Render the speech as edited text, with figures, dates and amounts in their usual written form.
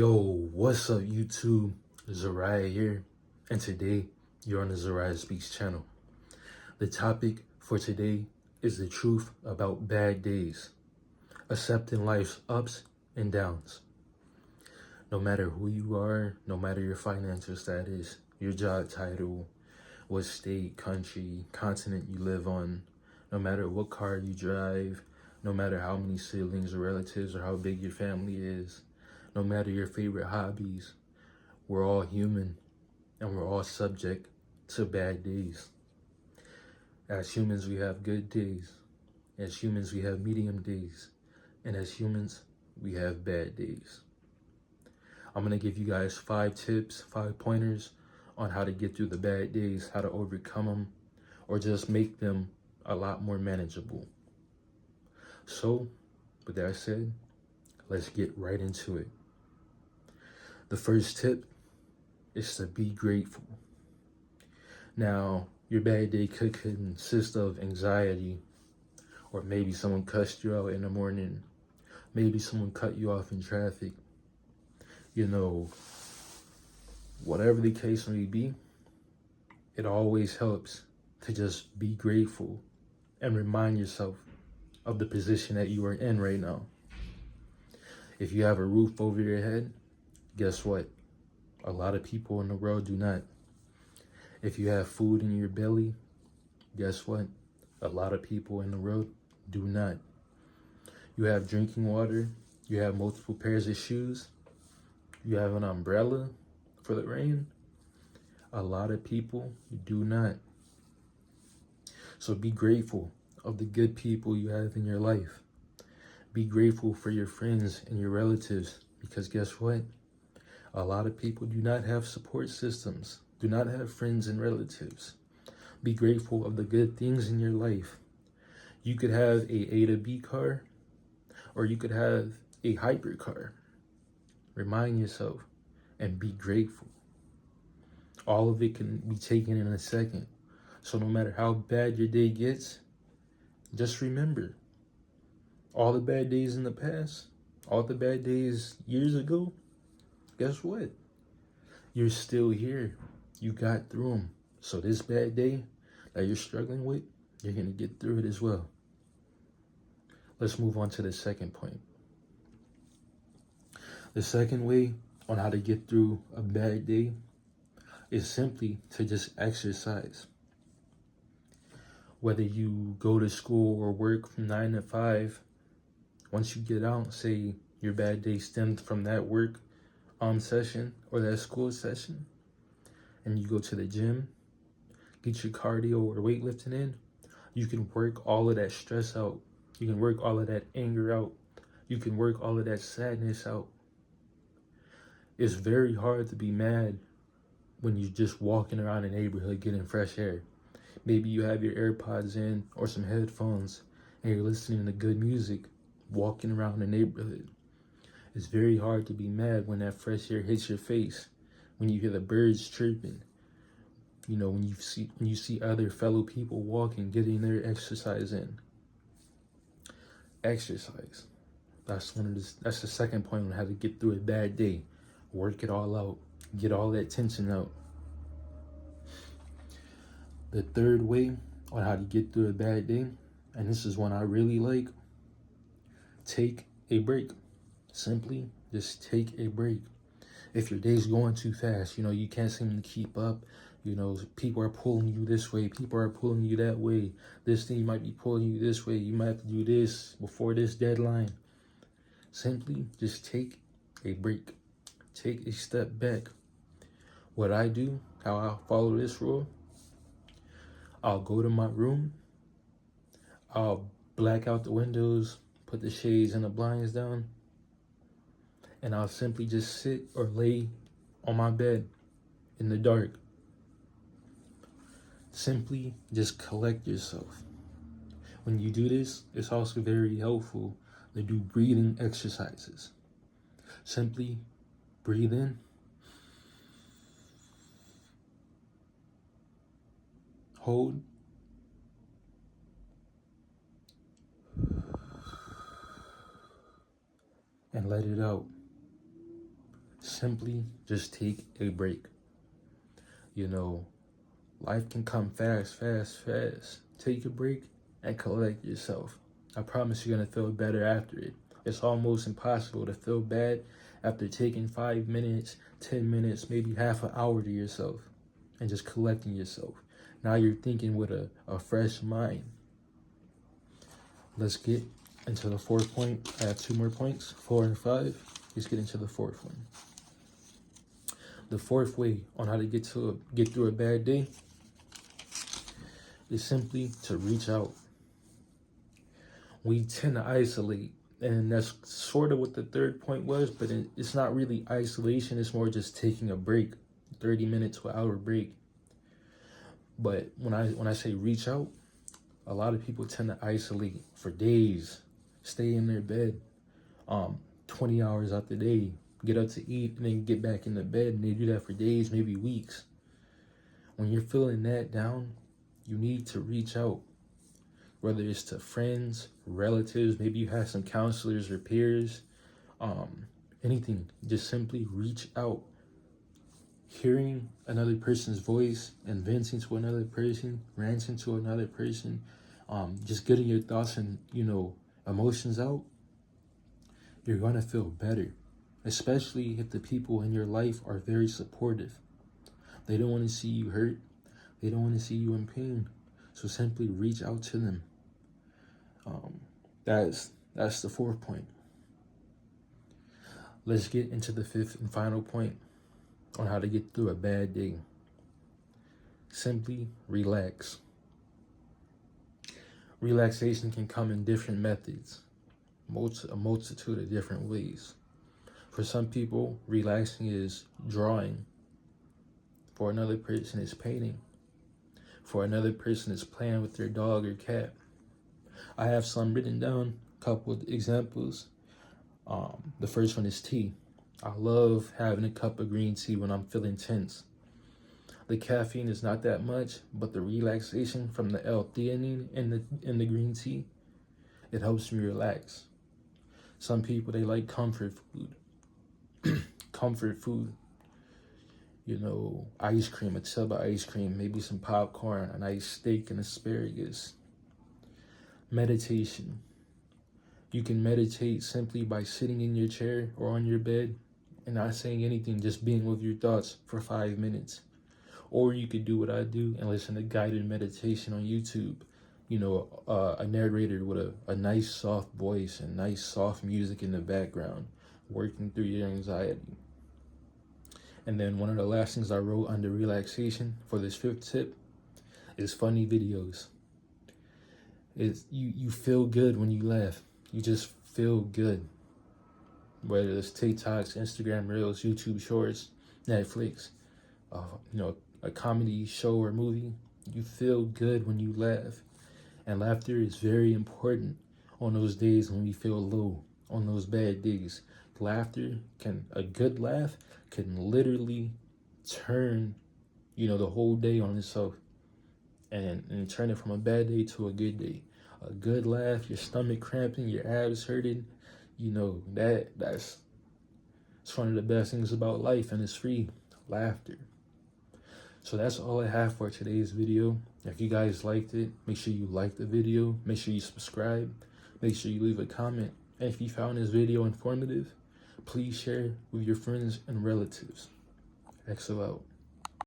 Yo, what's up YouTube? Zariah here, and today you're on the Zariah Speaks channel. The topic for today is the truth about bad days, accepting life's ups and downs. No matter who you are, no matter your financial status, your job title, what state, country, continent you live on, no matter what car you drive, no matter how many siblings or relatives or how big your family is, no matter your favorite hobbies, we're all human and we're all subject to bad days. As humans, we have good days. As humans, we have medium days. And as humans, we have bad days. I'm going to give you guys 5 tips, 5 pointers on how to get through the bad days, how to overcome them, or just make them a lot more manageable. So, with that said, let's get right into it. The first tip is to be grateful. Now, your bad day could consist of anxiety, or maybe someone cussed you out in the morning. Maybe someone cut you off in traffic. Whatever the case may be, it always helps to just be grateful and remind yourself of the position that you are in right now. If you have a roof over your head, guess what? A lot of people in the world do not. If you have food in your belly, guess what? A lot of people in the world do not. You have drinking water, you have multiple pairs of shoes, you have an umbrella for the rain. A lot of people do not. So be grateful of the good people you have in your life. Be grateful for your friends and your relatives, because guess what? A lot of people do not have support systems, do not have friends and relatives. Be grateful of the good things in your life. You could have a to B car, or you could have a hyper car. Remind yourself and be grateful. All of it can be taken in a second. So no matter how bad your day gets, just remember, all the bad days in the past, all the bad days years ago, guess what? You're still here. You got through them. So this bad day that you're struggling with, you're going to get through it as well. Let's move on to the second point. The second way on how to get through a bad day is simply to just exercise. Whether you go to school or work from 9 to 5, once you get out, say your bad day stemmed from that work session or that school session, and you go to the gym, get your cardio or weightlifting in, you can work all of that stress out. You can work all of that anger out. You can work all of that sadness out. It's very hard to be mad when you're just walking around the neighborhood getting fresh air. Maybe you have your AirPods in or some headphones and you're listening to good music, walking around the neighborhood. It's very hard to be mad when that fresh air hits your face, when you hear the birds chirping, when you see other fellow people walking, getting their exercise in. Exercise. That's the second point on how to get through a bad day. Work it all out. Get all that tension out. The third way on how to get through a bad day, and this is one I really like, take a break. Simply just take a break. If your day's going too fast, you can't seem to keep up, people are pulling you this way, people are pulling you that way, this thing might be pulling you this way, you might have to do this before this deadline. Simply just take a break. Take a step back. What I do, how I follow this rule, I'll go to my room, I'll black out the windows, put the shades and the blinds down, and I'll simply just sit or lay on my bed in the dark. Simply just collect yourself. When you do this, it's also very helpful to do breathing exercises. Simply breathe in, hold, and let it out. Simply just take a break. You know, life can come fast, fast, fast. Take a break and collect yourself. I promise you're going to feel better after it. It's almost impossible to feel bad after taking 5 minutes, 10 minutes, maybe half an hour to yourself and just collecting yourself. Now you're thinking with a fresh mind. Let's get into the fourth point. I have 2 more points, 4 and 5. Let's get into the fourth one. The fourth way on how to get through a bad day is simply to reach out. We tend to isolate, and that's sort of what the third point was, but it's not really isolation. It's more just taking a break, 30 minutes to an hour break. But when I say reach out, a lot of people tend to isolate for days, stay in their bed, 20 hours out the day, get up to eat, and then get back in the bed, and they do that for days, maybe weeks. When you're feeling that down, you need to reach out, whether it's to friends, relatives, maybe you have some counselors or peers, anything. Just simply reach out. Hearing another person's voice and venting to another person, ranting to another person, just getting your thoughts and, emotions out, you're going to feel better, especially if the people in your life are very supportive. They don't want to see you hurt. They don't want to see you in pain. So simply reach out to them. That's the fourth point. Let's get into the fifth and final point on how to get through a bad day. Simply relax. Relaxation can come in different methods, a multitude of different ways. For some people, relaxing is drawing. For another person, it's painting. For another person, it's playing with their dog or cat. I have some written down, a couple of examples. The first one is tea. I love having a cup of green tea when I'm feeling tense. The caffeine is not that much, but the relaxation from the L-theanine in the green tea, it helps me relax. Some people, they like comfort food. Comfort food. Ice cream, a tub of ice cream, maybe some popcorn, a nice steak and asparagus. Meditation. You can meditate simply by sitting in your chair or on your bed and not saying anything, just being with your thoughts for 5 minutes. Or you could do what I do and listen to guided meditation on YouTube. A narrator with a nice soft voice and nice soft music in the background, working through your anxiety. And then one of the last things I wrote under relaxation for this fifth tip is funny videos. You feel good when you laugh. You just feel good. Whether it's TikToks, Instagram Reels, YouTube Shorts, Netflix, a comedy show or movie, you feel good when you laugh. And laughter is very important on those days when we feel low, on those bad days. A good laugh can literally turn, the whole day on itself and turn it from a bad day to a good day. A good laugh, your stomach cramping, your abs hurting, that's one of the best things about life, and it's free. Laughter. So that's all I have for today's video. If you guys liked it, make sure you like the video, make sure you subscribe, make sure you leave a comment. And if you found this video informative, please share with your friends and relatives. XO out.